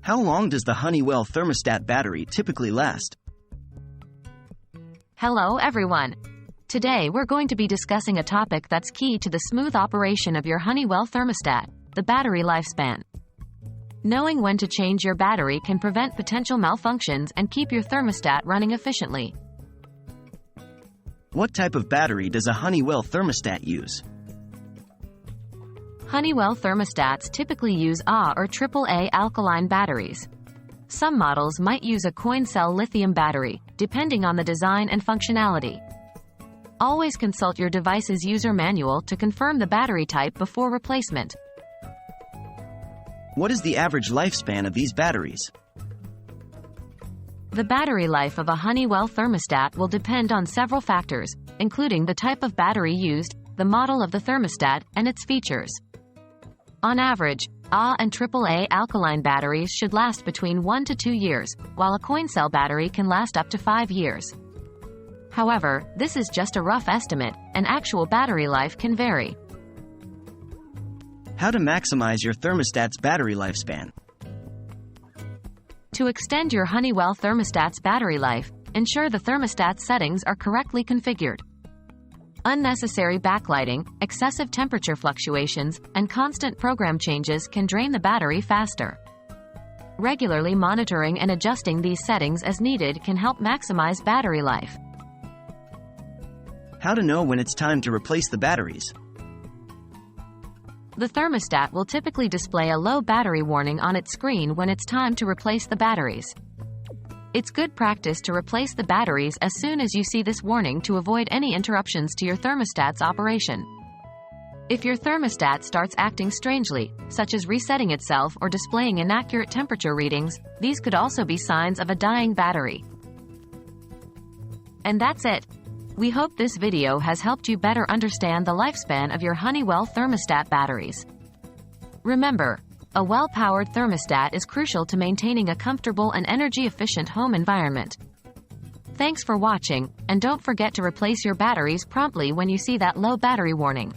How long does the Honeywell Thermostat battery typically last? Hello everyone. Today we're going to be discussing a topic that's key to the smooth operation of your Honeywell thermostat, the battery lifespan. Knowing when to change your battery can prevent potential malfunctions and keep your thermostat running efficiently. What type of battery does a Honeywell thermostat use? Honeywell thermostats typically use AA or AAA alkaline batteries. Some models might use a coin cell lithium battery, depending on the design and functionality. Always consult your device's user manual to confirm the battery type before replacement. What is the average lifespan of these batteries? The battery life of a Honeywell thermostat will depend on several factors, including the type of battery used, the model of the thermostat, and its features. On average, AA and AAA alkaline batteries should last between 1 to 2 years, while a coin cell battery can last up to 5 years. However, this is just a rough estimate, and actual battery life can vary. How to maximize your thermostat's battery lifespan? To extend your Honeywell thermostat's battery life, ensure the thermostat settings are correctly configured. Unnecessary backlighting, excessive temperature fluctuations, and constant program changes can drain the battery faster. Regularly monitoring and adjusting these settings as needed can help maximize battery life. How to know when it's time to replace the batteries? The thermostat will typically display a low battery warning on its screen when it's time to replace the batteries. It's good practice to replace the batteries as soon as you see this warning to avoid any interruptions to your thermostat's operation. If your thermostat starts acting strangely, such as resetting itself or displaying inaccurate temperature readings, these could also be signs of a dying battery. And that's it. We hope this video has helped you better understand the lifespan of your Honeywell thermostat batteries. Remember, a well-powered thermostat is crucial to maintaining a comfortable and energy-efficient home environment. Thanks for watching, and don't forget to replace your batteries promptly when you see that low battery warning.